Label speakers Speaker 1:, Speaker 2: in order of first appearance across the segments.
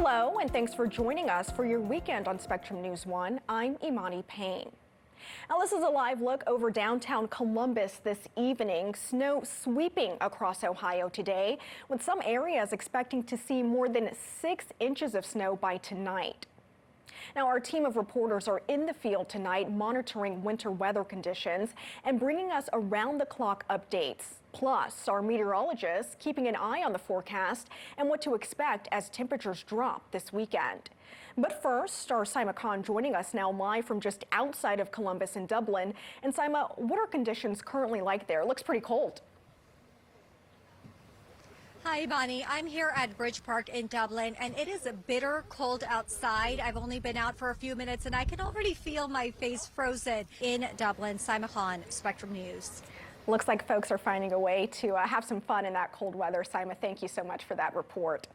Speaker 1: Hello, and thanks for joining us for your weekend on Spectrum News 1. I'm Imani Payne. Now, this is a live look over downtown Columbus this evening. Snow sweeping across Ohio today, with some areas expecting to see more than 6 inches of snow by tonight. Now, our team of reporters are in the field tonight monitoring winter weather conditions and bringing us around-the-clock updates. Plus, our meteorologists keeping an eye on the forecast and what to expect as temperatures drop this weekend. But first, our Saima Khan joining us now live from just outside of Columbus in Dublin. And Saima, what are conditions currently like there? It looks pretty cold.
Speaker 2: Hi, Bonnie. I'm here at Bridge Park in Dublin, and it is a bitter cold outside. I've only been out for a few minutes, and I can already feel my face frozen in Dublin. Saima Khan, Spectrum News.
Speaker 1: Looks like folks are finding a way to have some fun in that cold weather. Saima, thank you so much for that report.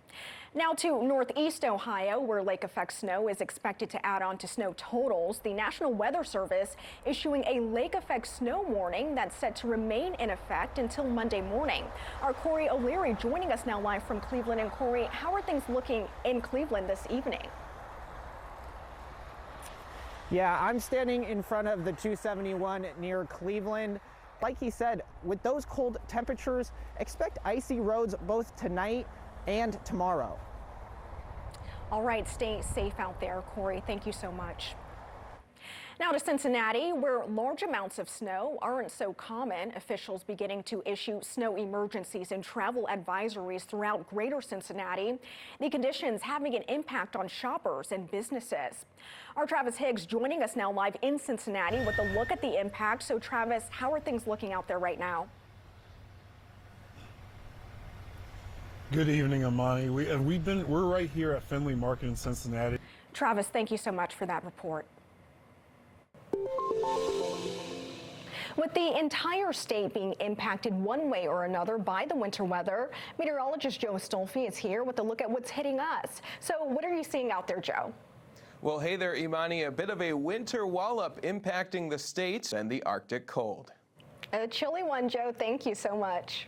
Speaker 1: Now to Northeast Ohio, where lake effect snow is expected to add on to snow totals. The National Weather Service issuing a lake effect snow warning that's set to remain in effect until Monday morning. Our Corey O'Leary joining us now live from Cleveland. And Corey, how are things looking in Cleveland this evening?
Speaker 3: Yeah, I'm standing in front of the 271 near Cleveland. Like he said, with those cold temperatures, expect icy roads both tonight and tomorrow.
Speaker 1: All right, stay safe out there, Corey. Thank you so much. Now to Cincinnati, where large amounts of snow aren't so common. Officials beginning to issue snow emergencies and travel advisories throughout greater Cincinnati. The conditions having an impact on shoppers and businesses. Our Travis Higgs joining us now live in Cincinnati with a look at the impact. So Travis, how are things looking out there right now?
Speaker 4: Good evening, Imani. We're right here at Findlay Market in Cincinnati.
Speaker 1: Travis, thank you so much for that report. With the entire state being impacted one way or another by the winter weather, meteorologist Joe Stolfi is here with a look at what's hitting us. So what are you seeing out there, Joe?
Speaker 5: Well, hey there, Imani. A bit of a winter wallop impacting the state and the Arctic cold.
Speaker 1: A chilly one, Joe. Thank you so much.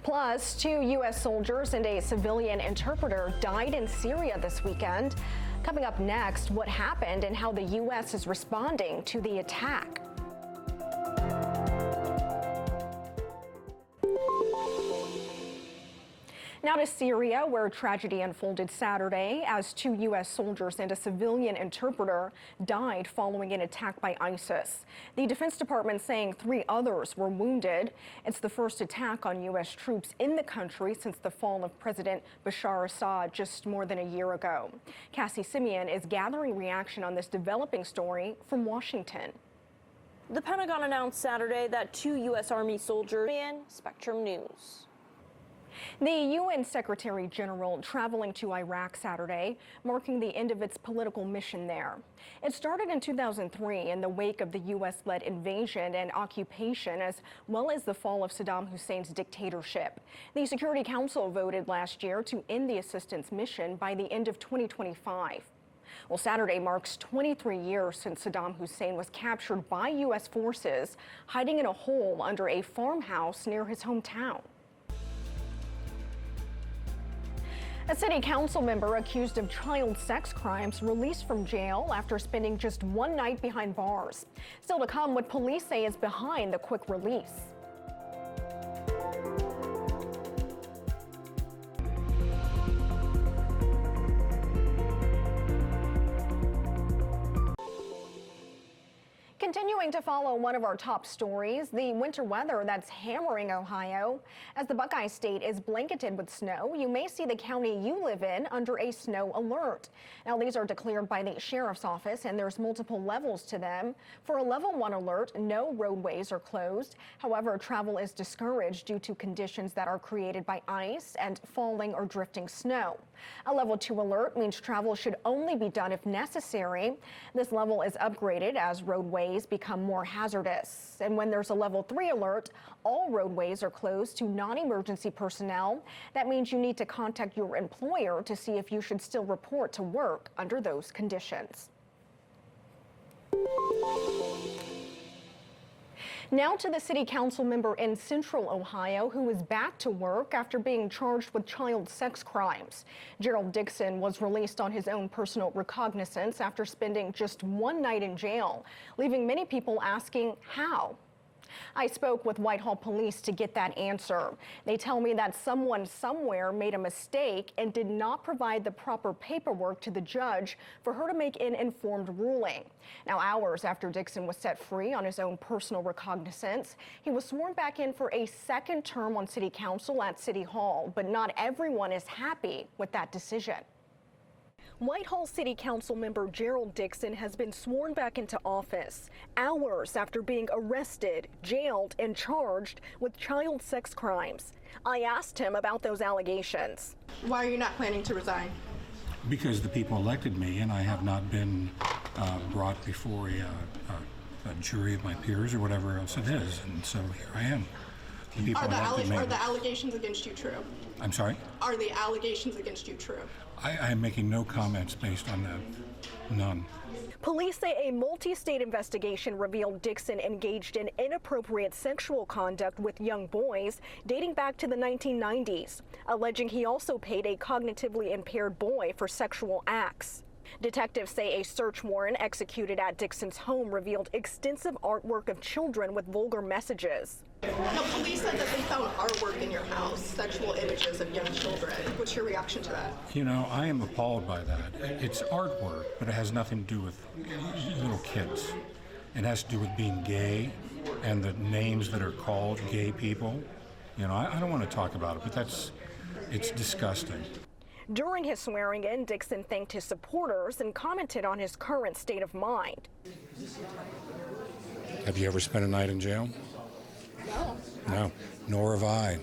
Speaker 1: Plus, 2 U.S. soldiers and a civilian interpreter died in Syria this weekend. Coming up next, what happened and how the U.S. is responding to the attack. Now to Syria, where tragedy unfolded Saturday as 2 U.S. soldiers and a civilian interpreter died following an attack by ISIS. The Defense Department saying 3 others were wounded. It's the first attack on U.S. troops in the country since the fall of President Bashar Assad just more than a year ago. Cassie Simeon is gathering reaction on this developing story from Washington.
Speaker 6: The Pentagon announced Saturday that 2 U.S. Army soldiers in Spectrum News.
Speaker 1: The UN Secretary General traveling to Iraq Saturday, marking the end of its political mission there. It started in 2003 in the wake of the U.S.-led invasion and occupation, as well as the fall of Saddam Hussein's dictatorship. The Security Council voted last year to end the assistance mission by the end of 2025. Well, Saturday marks 23 years since Saddam Hussein was captured by U.S. forces, hiding in a hole under a farmhouse near his hometown. A city council member accused of child sex crimes released from jail after spending just 1 night behind bars. Still to come, what police say is behind the quick release. Continuing to follow one of our top stories, the winter weather that's hammering Ohio. As the Buckeye State is blanketed with snow, you may see the county you live in under a snow alert. Now, these are declared by the sheriff's office, and there's multiple levels to them. For a level 1 alert, no roadways are closed. However, travel is discouraged due to conditions that are created by ice and falling or drifting snow. A level 2 alert means travel should only be done if necessary. This level is upgraded as roadways become more hazardous. And when there's a level 3 alert, all roadways are closed to non-emergency personnel. That means you need to contact your employer to see if you should still report to work under those conditions. Now to the city council member in Central Ohio who is back to work after being charged with child sex crimes. Gerald Dixon was released on his own personal recognizance after spending just one night in jail, leaving many people asking how. I spoke with Whitehall Police to get that answer. They tell me that someone somewhere made a mistake and did not provide the proper paperwork to the judge for her to make an informed ruling. Now, hours after Dixon was set free on his own personal recognizance, he was sworn back in for a second term on City Council at City Hall, but not everyone is happy with that decision. Whitehall City Council member Gerald Dixon has been sworn back into office hours after being arrested, jailed, and charged with child sex crimes. I asked him about those allegations.
Speaker 7: Why are you not planning to resign?
Speaker 8: Because the people elected me, and I have not been brought before a jury of my peers or whatever else it is, and so here I am.
Speaker 7: Are the allegations against you true?
Speaker 8: I'm sorry?
Speaker 7: Are the allegations against you true?
Speaker 8: I am making no comments based on that. None.
Speaker 1: Police say a multi-state investigation revealed Dixon engaged in inappropriate sexual conduct with young boys dating back to the 1990s, alleging he also paid a cognitively impaired boy for sexual acts. Detectives say a search warrant executed at Dixon's home revealed extensive artwork of children with vulgar messages.
Speaker 7: Now, police said that they found artwork in your house, sexual images of young children. What's your reaction to that?
Speaker 8: You know, I am appalled by that. It's artwork, but it has nothing to do with little kids. It has to do with being gay and the names that are called gay people. You know, I don't want to talk about it, but it's disgusting.
Speaker 1: During his swearing in, Dixon thanked his supporters and commented on his current state of mind.
Speaker 8: Have you ever spent a night in jail?
Speaker 7: No.
Speaker 8: No, nor have I,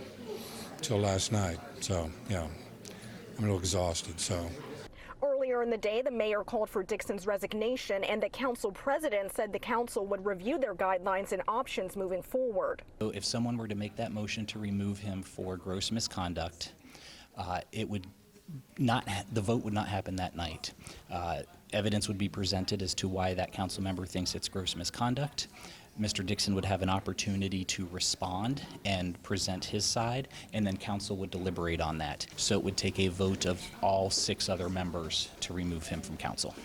Speaker 8: till last night. So, yeah, I'm a little exhausted, so.
Speaker 1: Earlier in the day, the mayor called for Dixon's resignation, and the council president said the council would review their guidelines and options moving forward.
Speaker 9: So if someone were to make that motion to remove him for gross misconduct, it would not, the vote would not happen that night. Evidence would be presented as to why that council member thinks it's gross misconduct. Mr. Dixon would have an opportunity to respond and present his side, and then council would deliberate on that. So it would take a vote of all 6 other members to remove him from council.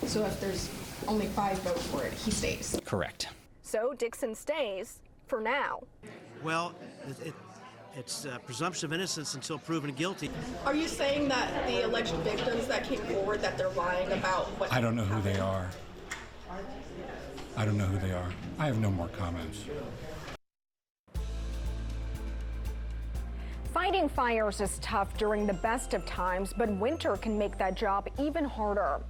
Speaker 7: So if there's only 5 votes for it, he stays?
Speaker 9: Correct.
Speaker 1: So Dixon stays for now.
Speaker 10: Well, it's presumption of innocence until proven guilty.
Speaker 7: Are you saying that the alleged victims that came forward, that they're lying about what
Speaker 8: I don't know who
Speaker 7: happened?
Speaker 8: they are. I don't know who they are. I have no more comments.
Speaker 1: Fighting fires is tough during the best of times, but winter can make that job even harder.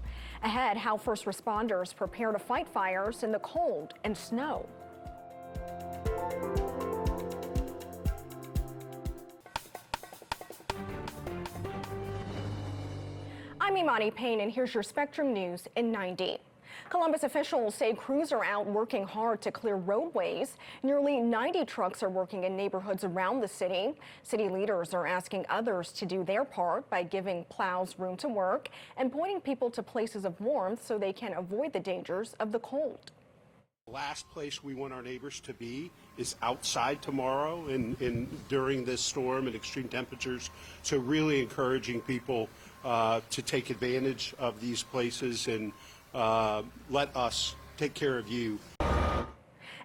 Speaker 1: Ahead, how first responders prepare to fight fires in the cold and snow. I'm Imani Payne, and here's your Spectrum News in 90. Columbus officials say crews are out working hard to clear roadways. Nearly 90 trucks are working in neighborhoods around the city. City leaders are asking others to do their part by giving plows room to work and pointing people to places of warmth so they can avoid the dangers of the cold.
Speaker 11: The last place we want our neighbors to be is outside tomorrow and during this storm and extreme temperatures. So really encouraging people to take advantage of these places and let us take care of you.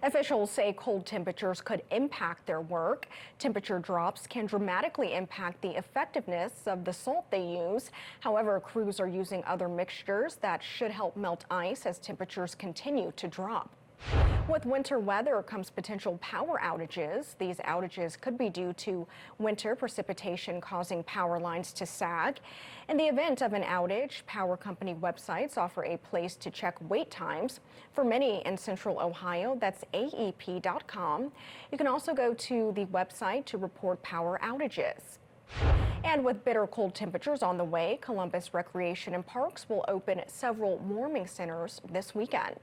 Speaker 1: Officials say cold temperatures could impact their work. Temperature drops can dramatically impact the effectiveness of the salt they use. However, crews are using other mixtures that should help melt ice as temperatures continue to drop. With winter weather comes potential power outages. These outages could be due to winter precipitation causing power lines to sag. In the event of an outage, power company websites offer a place to check wait times. For many in Central Ohio, that's AEP.com. You can also go to the website to report power outages. And with bitter cold temperatures on the way, Columbus Recreation and Parks will open several warming centers this weekend.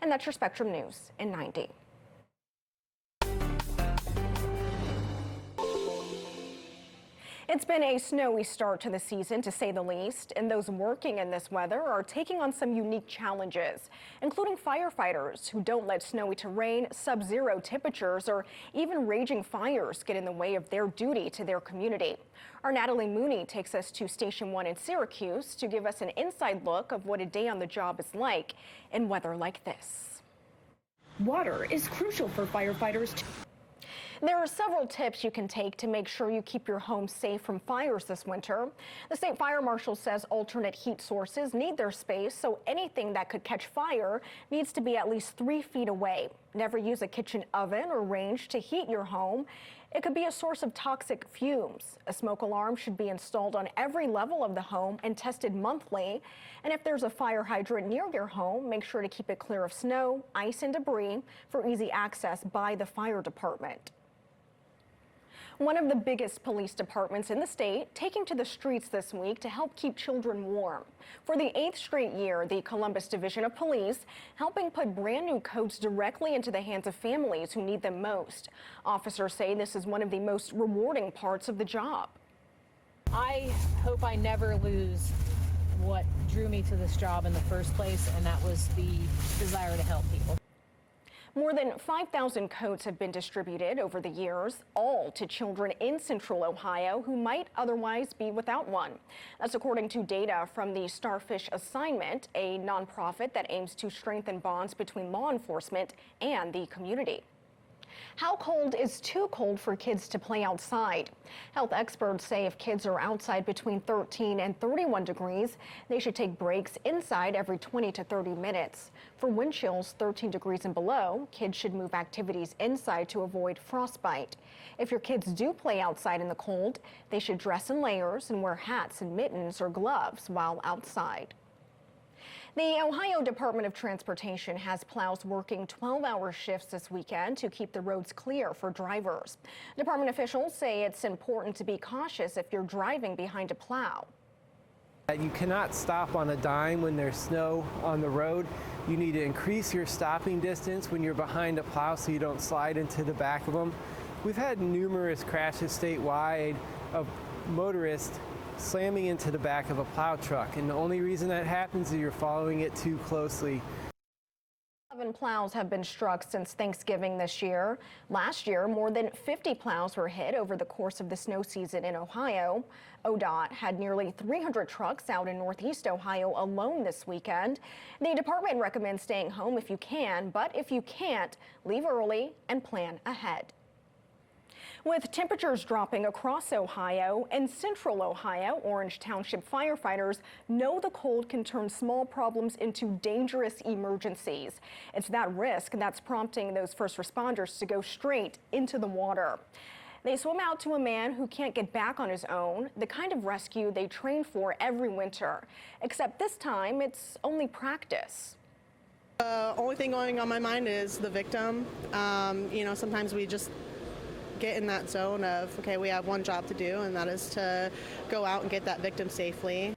Speaker 1: And that's your Spectrum News in 90. It's been a snowy start to the season, to say the least, and those working in this weather are taking on some unique challenges, including firefighters who don't let snowy terrain, sub-zero temperatures, or even raging fires get in the way of their duty to their community. Our Natalie Mooney takes us to Station 1 in Syracuse to give us an inside look of what a day on the job is like in weather like this.
Speaker 12: Water is crucial for firefighters.
Speaker 1: There are several tips you can take to make sure you keep your home safe from fires this winter. The state fire marshal says alternate heat sources need their space, so anything that could catch fire needs to be at least 3 feet away. Never use a kitchen oven or range to heat your home. It could be a source of toxic fumes. A smoke alarm should be installed on every level of the home and tested monthly. And if there's a fire hydrant near your home, make sure to keep it clear of snow, ice, and debris for easy access by the fire department. One of the biggest police departments in the state taking to the streets this week to help keep children warm. For the 8th straight year, the Columbus Division of Police helping put brand new coats directly into the hands of families who need them most. Officers say this is one of the most rewarding parts of the job.
Speaker 13: I hope I never lose what drew me to this job in the first place, and that was the desire to help people.
Speaker 1: More than 5,000 coats have been distributed over the years, all to children in Central Ohio who might otherwise be without one. That's according to data from the Starfish Assignment, a nonprofit that aims to strengthen bonds between law enforcement and the community. How cold is too cold for kids to play outside? Health experts say if kids are outside between 13 and 31 degrees, they should take breaks inside every 20 to 30 minutes. For wind chills 13 degrees and below, kids should move activities inside to avoid frostbite. If your kids do play outside in the cold, they should dress in layers and wear hats and mittens or gloves while outside. The Ohio Department of Transportation has plows working 12-hour shifts this weekend to keep the roads clear for drivers. Department officials say it's important to be cautious if you're driving behind a plow.
Speaker 14: You cannot stop on a dime when there's snow on the road. You need to increase your stopping distance when you're behind a plow so you don't slide into the back of them. We've had numerous crashes statewide of motorists slamming into the back of a plow truck, and the only reason that happens is you're following it too closely.
Speaker 1: 11 plows have been struck since Thanksgiving this year. Last year, more than 50 plows were hit over the course of the snow season in Ohio. ODOT had nearly 300 trucks out in Northeast Ohio alone this weekend. The department recommends staying home if you can, but if you can't, leave early and plan ahead. With temperatures dropping across Ohio and Central Ohio, Orange Township firefighters know the cold can turn small problems into dangerous emergencies. It's that risk that's prompting those first responders to go straight into the water. They swim out to a man who can't get back on his own, the kind of rescue they train for every winter. Except this time, it's only practice.
Speaker 15: The only thing going on my mind is the victim. Sometimes we just get in that zone of, okay, we have one job to do, and that is to go out and get that victim safely.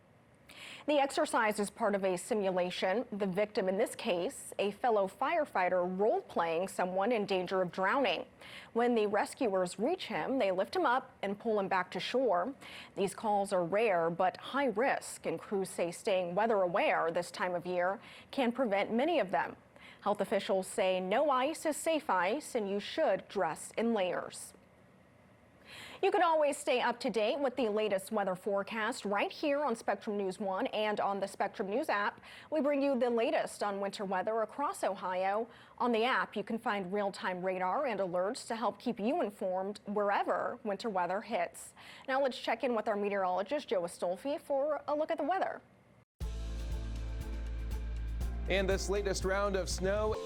Speaker 1: The exercise is part of a simulation. The victim in this case, a fellow firefighter role-playing someone in danger of drowning. When the rescuers reach him, they lift him up and pull him back to shore. These calls are rare but high risk, and crews say staying weather aware this time of year can prevent many of them. Health officials say no ice is safe ice, and you should dress in layers. You can always stay up to date with the latest weather forecast right here on Spectrum News 1 and on the Spectrum News app. We bring you the latest on winter weather across Ohio. On the app, you can find real-time radar and alerts to help keep you informed wherever winter weather hits. Now let's check in with our meteorologist, Joe Astolfi, for a look at the weather.
Speaker 5: And this latest round of snow.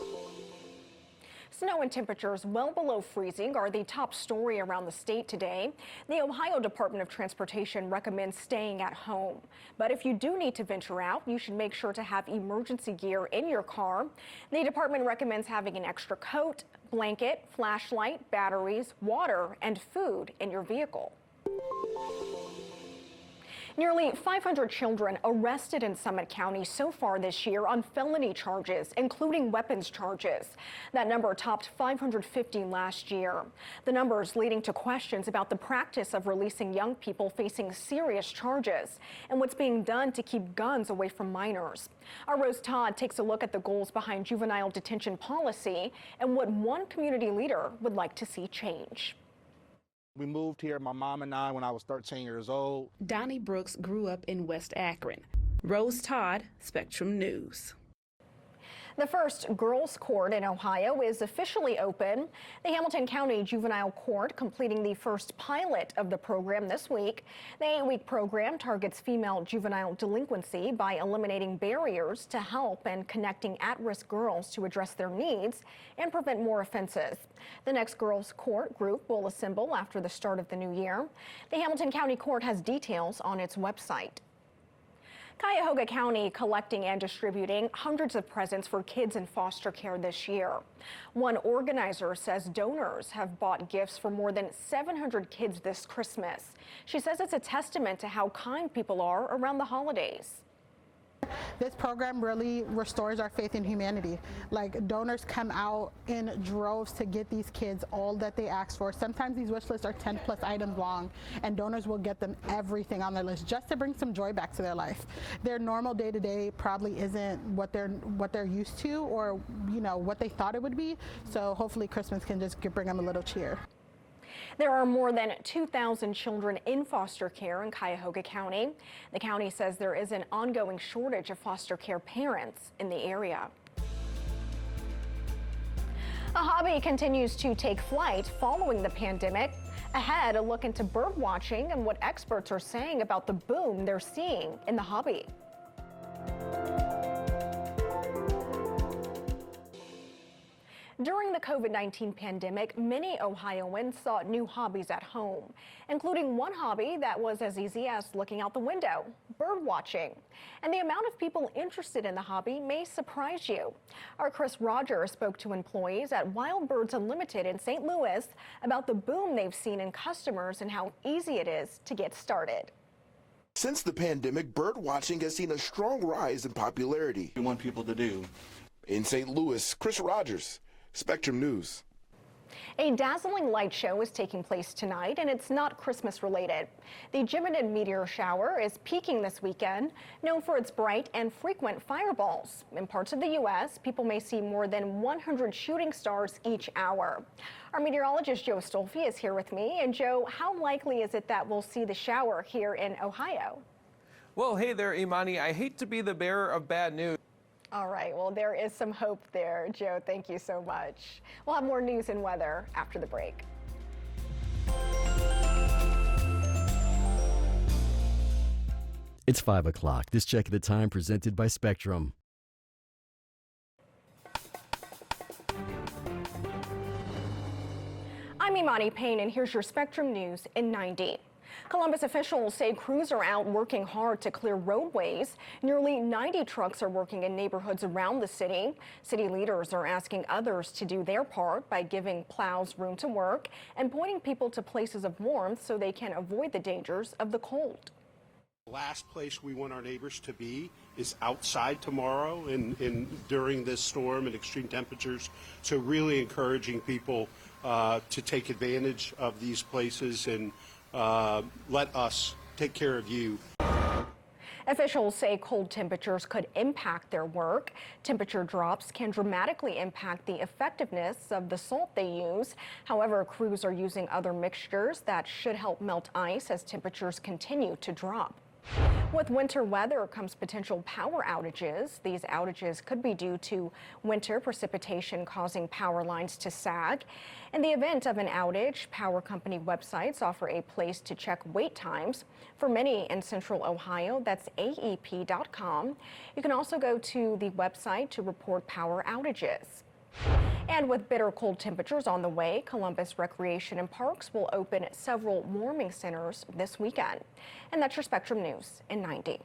Speaker 1: Snow and temperatures well below freezing are the top story around the state today. The Ohio Department of Transportation recommends staying at home. But if you do need to venture out, you should make sure to have emergency gear in your car. The department recommends having an extra coat, blanket, flashlight, batteries, water, and food in your vehicle. Nearly 500 children arrested in Summit County so far this year on felony charges, including weapons charges. That number topped 550 last year. The numbers leading to questions about the practice of releasing young people facing serious charges and what's being done to keep guns away from minors. Our Rose Todd takes a look at the goals behind juvenile detention policy and what one community leader would like to see change.
Speaker 16: We moved here, my mom and I, when I was 13 years old.
Speaker 12: Donnie Brooks grew up in West Akron. Rose Todd, Spectrum News.
Speaker 1: The first girls' court in Ohio is officially open. The Hamilton County Juvenile Court completing the first pilot of the program this week. The 8-week program targets female juvenile delinquency by eliminating barriers to help and connecting at-risk girls to address their needs and prevent more offenses. The next girls' court group will assemble after the start of the new year. The Hamilton County Court has details on its website. Cuyahoga County collecting and distributing hundreds of presents for kids in foster care this year. One organizer says donors have bought gifts for more than 700 kids this Christmas. She says it's a testament to how kind people are around the holidays.
Speaker 17: This program really restores our faith in humanity. Like, donors come out in droves to get these kids all that they ask for. Sometimes these wish lists are 10+ items long, and donors will get them everything on their list just to bring some joy back to their life. Their normal day-to-day probably isn't what they're used to, or what they thought it would be. So hopefully Christmas can just bring them a little cheer.
Speaker 1: There are more than 2,000 children in foster care in Cuyahoga County. The county says there is an ongoing shortage of foster care parents in the area. A hobby continues to take flight following the pandemic. Ahead, a look into bird watching and what experts are saying about the boom they're seeing in the hobby. During the COVID-19 pandemic, many Ohioans sought new hobbies at home, including one hobby that was as easy as looking out the window, bird watching. And the amount of people interested in the hobby may surprise you. Our Chris Rogers spoke to employees at Wild Birds Unlimited in St. Louis about the boom they've seen in customers and how easy it is to get started.
Speaker 18: Since the pandemic, bird watching has seen a strong rise in popularity.
Speaker 19: We want people to do.
Speaker 18: In St. Louis, Chris Rogers, Spectrum News.
Speaker 1: A dazzling light show is taking place tonight, and it's not Christmas related. The Geminid meteor shower is peaking this weekend, known for its bright and frequent fireballs. In parts of the U.S., people may see more than 100 shooting stars each hour. Our meteorologist Joe Stolfi is here with me. And Joe, how likely is it that we'll see the shower here in Ohio?
Speaker 5: Well, hey there, Imani. I hate to be the bearer of bad news.
Speaker 1: All right, well, there is some hope there, Joe. Thank you so much. We'll have more news and weather after the break.
Speaker 20: It's 5 o'clock. This check of the time presented by Spectrum.
Speaker 1: I'm Imani Payne, and here's your Spectrum News in 90. Columbus officials say crews are out working hard to clear roadways. Nearly 90 trucks are working in neighborhoods around the city. City leaders are asking others to do their part by giving plows room to work and pointing people to places of warmth so they can avoid the dangers of the cold.
Speaker 11: The last place we want our neighbors to be is outside tomorrow and during this storm and extreme temperatures. So really encouraging people to take advantage of these places and let us take care of you.
Speaker 1: Officials say cold temperatures could impact their work. Temperature drops can dramatically impact the effectiveness of the salt they use. However, crews are using other mixtures that should help melt ice as temperatures continue to drop. With winter weather comes potential power outages. These outages could be due to winter precipitation causing power lines to sag. In the event of an outage, power company websites offer a place to check wait times. For many in central Ohio, that's aep.com. You can also go to the website to report power outages. And with bitter cold temperatures on the way, Columbus Recreation and Parks will open several warming centers this weekend. And that's your Spectrum News in 90.